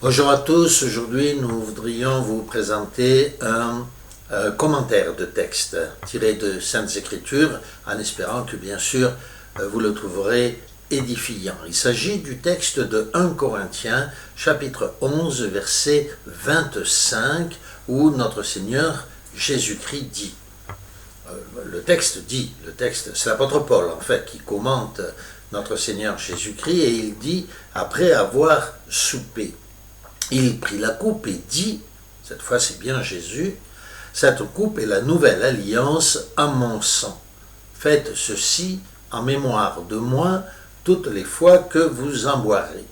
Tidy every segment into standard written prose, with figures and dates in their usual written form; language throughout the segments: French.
Bonjour à tous, aujourd'hui nous voudrions vous présenter un commentaire de texte tiré de Saintes Écritures en espérant que bien sûr vous le trouverez édifiant. Il s'agit du texte de 1 Corinthiens chapitre 11 verset 25 où notre Seigneur Jésus-Christ dit. Le texte, c'est l'apôtre Paul en fait qui commente notre Seigneur Jésus-Christ et il dit après avoir soupé. Il prit la coupe et dit, cette fois c'est bien Jésus, cette coupe est la nouvelle alliance à mon sang. Faites ceci en mémoire de moi toutes les fois que vous en boirez.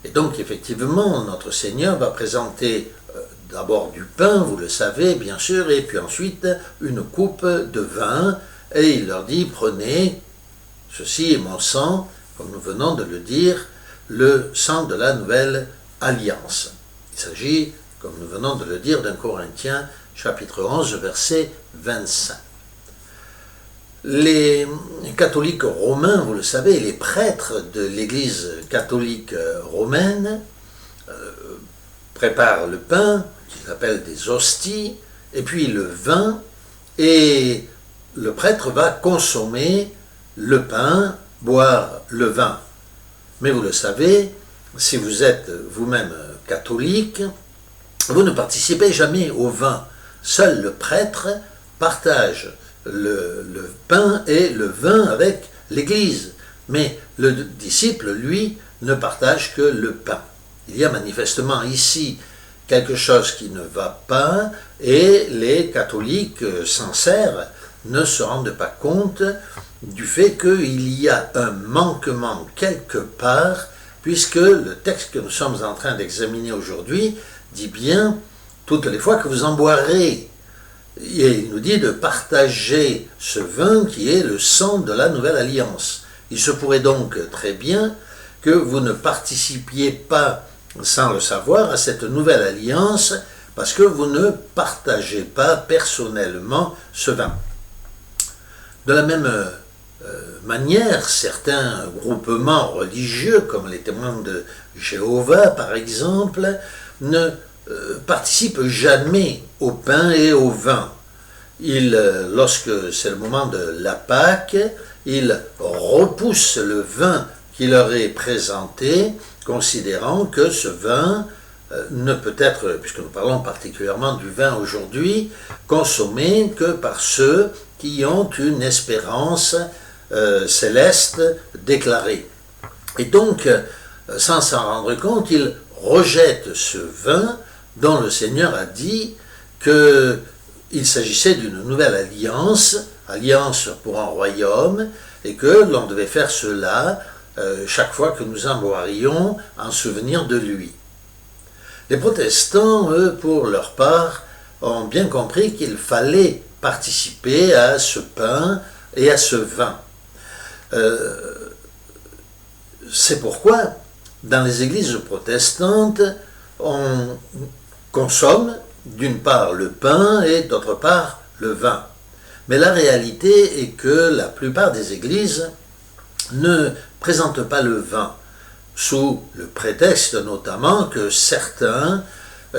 Et donc effectivement, notre Seigneur va présenter d'abord du pain, vous le savez bien sûr, et puis ensuite une coupe de vin, et il leur dit, prenez, ceci est mon sang, comme nous venons de le dire, le sang de la nouvelle alliance. Il s'agit, comme nous venons de le dire, d'un Corinthiens chapitre 11 verset 25. Les catholiques romains, vous le savez, les prêtres de l'Église catholique romaine préparent le pain, qu'ils appellent des hosties, et puis le vin, et le prêtre va consommer le pain, boire le vin. Mais vous le savez, si vous êtes vous-même catholique, vous ne participez jamais au vin. Seul le prêtre partage le pain et le vin avec l'Église. Mais le disciple, lui, ne partage que le pain. Il y a manifestement ici quelque chose qui ne va pas et les catholiques sincères ne se rendent pas compte du fait qu'il y a un manquement quelque part puisque le texte que nous sommes en train d'examiner aujourd'hui dit bien « toutes les fois que vous en boirez ». Et il nous dit de partager ce vin qui est le sang de la nouvelle alliance. Il se pourrait donc très bien que vous ne participiez pas, sans le savoir, à cette nouvelle alliance parce que vous ne partagez pas personnellement ce vin. De la même manière, certains groupements religieux, comme les témoins de Jéhovah par exemple, ne participent jamais au pain et au vin. Lorsque c'est le moment de la Pâque, ils repoussent le vin qui leur est présenté, considérant que ce vin ne peut être, puisque nous parlons particulièrement du vin aujourd'hui, consommé que par ceux qui ont une espérance céleste déclarée. Et donc, sans s'en rendre compte, ils rejettent ce vin dont le Seigneur a dit qu'il s'agissait d'une nouvelle alliance, alliance pour un royaume, et que l'on devait faire cela chaque fois que nous en boirions en souvenir de lui. Les protestants, eux, pour leur part, ont bien compris qu'il fallait participer à ce pain et à ce vin. C'est pourquoi, dans les églises protestantes, on consomme d'une part le pain et d'autre part le vin. Mais la réalité est que la plupart des églises ne présentent pas le vin, sous le prétexte notamment que certains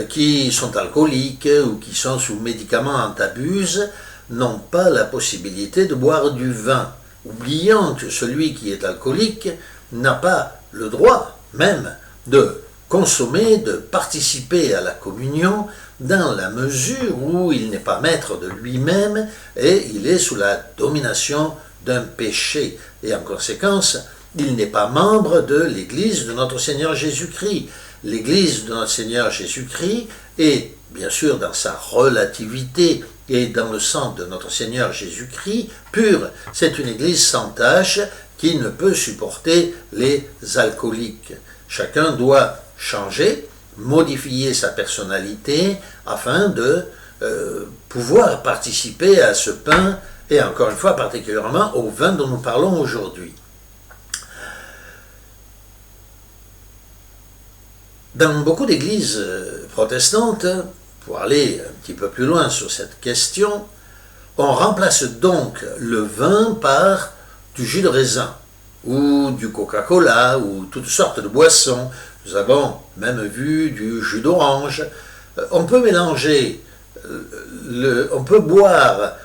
qui sont alcooliques ou qui sont sous médicaments antabuse n'ont pas la possibilité de boire du vin, oubliant que celui qui est alcoolique n'a pas le droit même de consommer, de participer à la communion dans la mesure où il n'est pas maître de lui-même et il est sous la domination d'un péché. Et en conséquence, il n'est pas membre de l'Église de notre Seigneur Jésus-Christ. L'Église de notre Seigneur Jésus-Christ est, bien sûr, dans sa relativité et dans le sang de notre Seigneur Jésus-Christ, pure. C'est une Église sans tache qui ne peut supporter les alcooliques. Chacun doit changer, modifier sa personnalité afin de pouvoir participer à ce pain et encore une fois particulièrement au vin dont nous parlons aujourd'hui. Dans beaucoup d'églises protestantes, pour aller un petit peu plus loin sur cette question, on remplace donc le vin par du jus de raisin ou du Coca-Cola ou toutes sortes de boissons Nous avons même vu du jus d'orange. On peut mélanger, on peut boire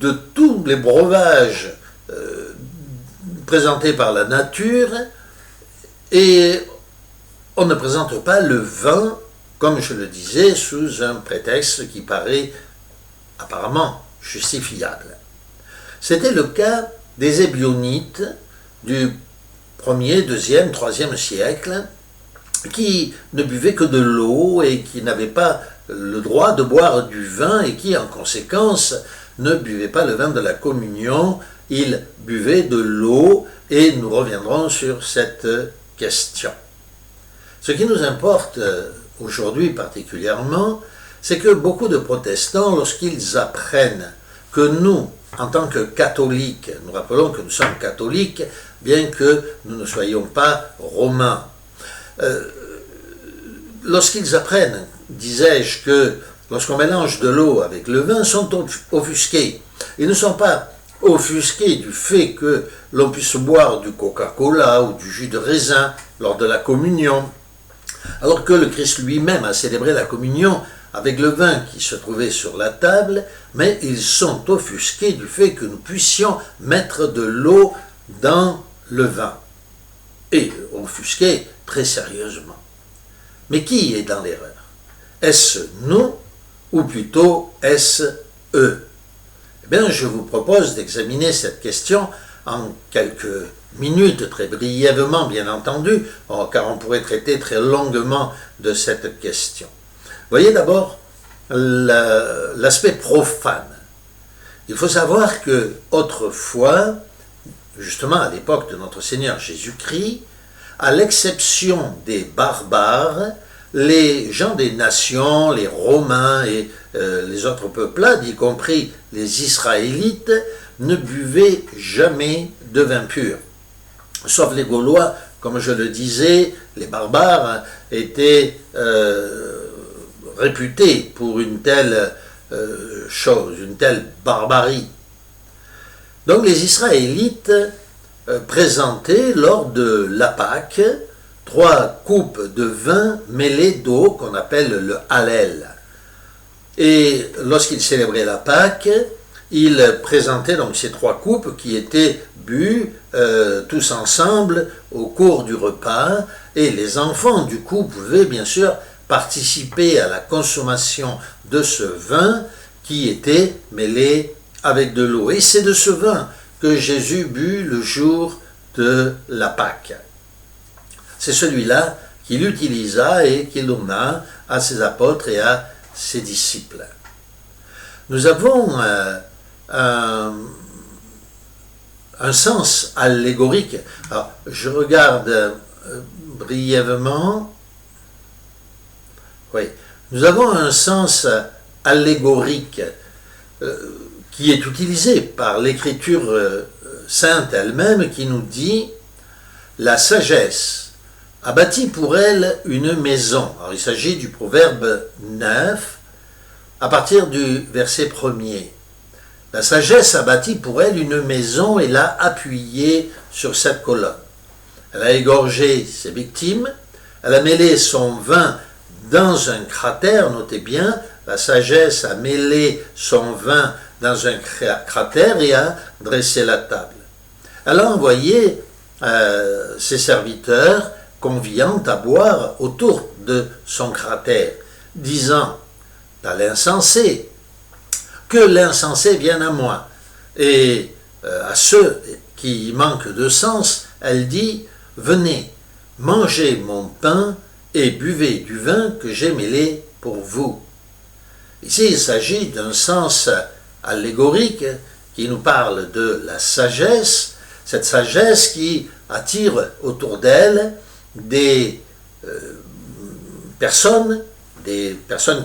de tous les breuvages présentés par la nature, et on ne présente pas le vin, comme je le disais, sous un prétexte qui paraît apparemment justifiable. C'était le cas des Ébionites du 1er, 2e, 3e siècle, qui ne buvaient que de l'eau et qui n'avaient pas le droit de boire du vin et qui, en conséquence, ne buvaient pas le vin de la communion, ils buvaient de l'eau, et nous reviendrons sur cette question. Ce qui nous importe aujourd'hui particulièrement, c'est que beaucoup de protestants, lorsqu'ils apprennent que nous, en tant que catholiques, nous rappelons que nous sommes catholiques, bien que nous ne soyons pas romains, lorsqu'ils apprennent, disais-je, que lorsqu'on mélange de l'eau avec le vin, sont offusqués. Ils ne sont pas offusqués du fait que l'on puisse boire du Coca-Cola ou du jus de raisin lors de la communion, alors que le Christ lui-même a célébré la communion avec le vin qui se trouvait sur la table, mais ils sont offusqués du fait que nous puissions mettre de l'eau dans le vin. Et offusqués très sérieusement. Mais qui est dans l'erreur? Est-ce nous ou plutôt est-ce eux? Eh bien, je vous propose d'examiner cette question en quelques minutes, très brièvement bien entendu, car on pourrait traiter très longuement de cette question. Voyez d'abord l'aspect profane. Il faut savoir que autrefois, justement à l'époque de notre Seigneur Jésus-Christ, à l'exception des barbares, les gens des nations, les Romains et les autres peuplades, y compris les Israélites, ne buvaient jamais de vin pur. Sauf les Gaulois, comme je le disais, les barbares étaient réputés pour une telle chose, une telle barbarie. Donc les Israélites présentaient lors de la Pâque 3 coupes de vin mêlées d'eau qu'on appelle le Hallel. Et lorsqu'ils célébraient la Pâque, ils présentaient donc ces 3 coupes qui étaient bues tous ensemble au cours du repas, et les enfants du coup pouvaient bien sûr participer à la consommation de ce vin qui était mêlé avec de l'eau. Et c'est de ce vin que Jésus but le jour de la Pâque. C'est celui-là qu'il utilisa et qu'il donna à ses apôtres et à ses disciples. Nous avons un sens allégorique. Alors, je regarde brièvement. Oui, nous avons un sens allégorique qui est utilisé par l'Écriture sainte elle-même, qui nous dit « La sagesse a bâti pour elle une maison ». Alors, il s'agit du proverbe 9, à partir du verset 1er. La sagesse a bâti pour elle une maison et l'a appuyée sur cette colonne. Elle a égorgé ses victimes, elle a mêlé son vin dans un cratère, notez bien, la sagesse a mêlé son vin dans un cratère et a dressé la table. Elle a envoyé ses serviteurs conviant à boire autour de son cratère, disant à l'insensé, que l'insensé vienne à moi. Et à ceux qui manquent de sens, elle dit, venez, mangez mon pain et buvez du vin que j'ai mêlé pour vous. Ici, il s'agit d'un sens allégorique qui nous parle de la sagesse, cette sagesse qui attire autour d'elle des personnes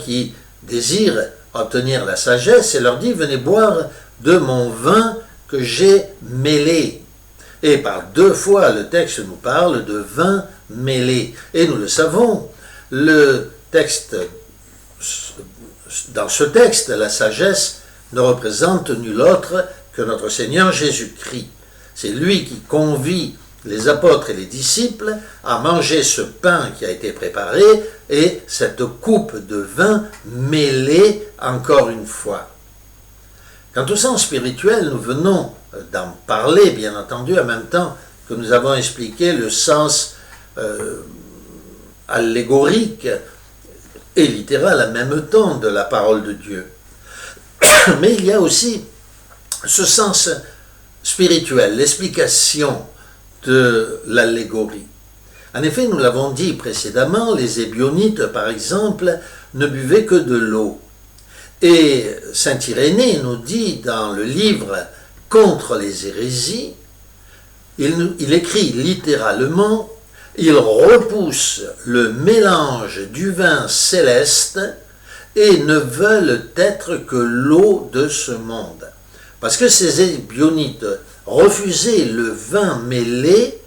qui désirent obtenir la sagesse, et leur dit, venez boire de mon vin que j'ai mêlé. Et par 2 fois, le texte nous parle de vin mêlé. Et nous le savons, dans ce texte, la sagesse ne représente nul autre que notre Seigneur Jésus-Christ. C'est lui qui convie les apôtres et les disciples à manger ce pain qui a été préparé et cette coupe de vin mêlée encore une fois. Quant au sens spirituel, nous venons d'en parler, bien entendu, en même temps que nous avons expliqué le sens allégorique et littéral en même temps de la parole de Dieu. Mais il y a aussi ce sens spirituel, l'explication de l'allégorie. En effet, nous l'avons dit précédemment, les Ébionites, par exemple, ne buvaient que de l'eau. Et saint Irénée nous dit dans le livre « Contre les hérésies », il écrit littéralement « Il repousse le mélange du vin céleste et ne veulent être que l'eau de ce monde. » Parce que ces Ébionites refusaient le vin mêlé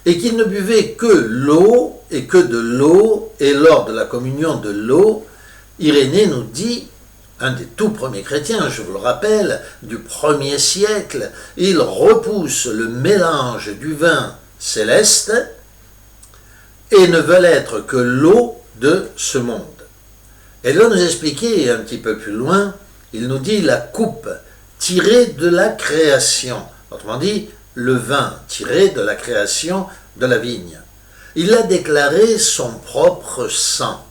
et qu'ils ne buvaient que l'eau et que de l'eau, et lors de la communion de l'eau, Irénée nous dit, un des tout premiers chrétiens, je vous le rappelle, du 1er siècle, il repousse le mélange du vin céleste et ne veulent être que l'eau de ce monde. Et là, nous expliquer un petit peu plus loin, il nous dit la coupe tirée de la création, autrement dit, le vin tiré de la création de la vigne. Il a déclaré son propre sang.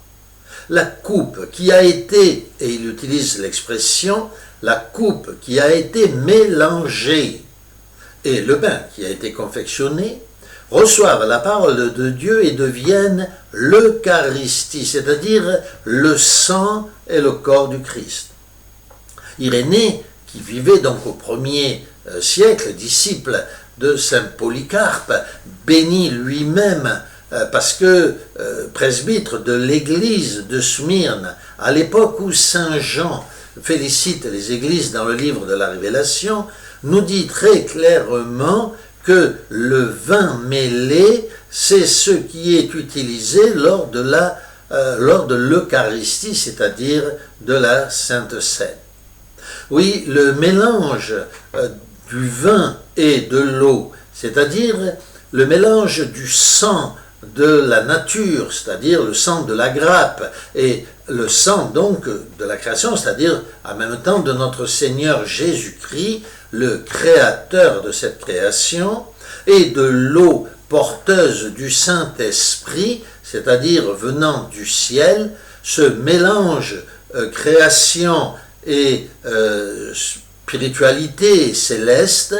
La coupe qui a été, et il utilise l'expression, la coupe qui a été mélangée et le pain qui a été confectionné, reçoivent la parole de Dieu et deviennent l'Eucharistie, c'est-à-dire le sang et le corps du Christ. Irénée, qui vivait donc au 1er siècle, disciple de saint Polycarpe, béni lui-même parce que presbytre de l'église de Smyrne, à l'époque où saint Jean félicite les églises dans le livre de la Révélation, nous dit très clairement que le vin mêlé, c'est ce qui est utilisé lors de l'Eucharistie, c'est-à-dire de la Sainte Seine. Oui, le mélange du vin et de l'eau, c'est-à-dire le mélange du sang de la nature, c'est-à-dire le sang de la grappe, et le sang donc de la création, c'est-à-dire en même temps de notre Seigneur Jésus-Christ, le créateur de cette création, et de l'eau porteuse du Saint-Esprit, c'est-à-dire venant du ciel, ce mélange création et spiritualité céleste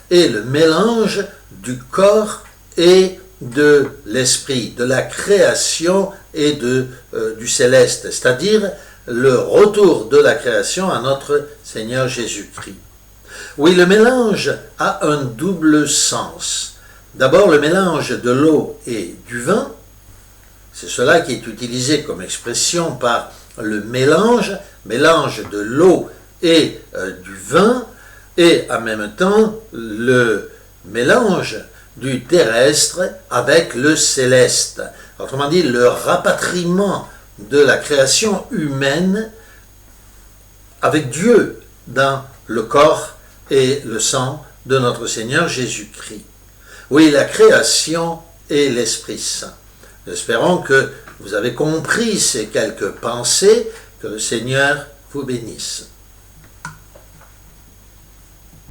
est le mélange du corps et de l'esprit, de la création et du céleste, c'est-à-dire le retour de la création à notre Seigneur Jésus-Christ. Oui, le mélange a un double sens. D'abord, le mélange de l'eau et du vin, c'est cela qui est utilisé comme expression par le mélange de l'eau et du vin, et en même temps le mélange du terrestre avec le céleste. Autrement dit, le rapatriement de la création humaine avec Dieu dans le corps et le sang de notre Seigneur Jésus-Christ. Oui, la création et l'Esprit Saint. Nous espérons que vous avez compris ces quelques pensées, que le Seigneur vous bénisse.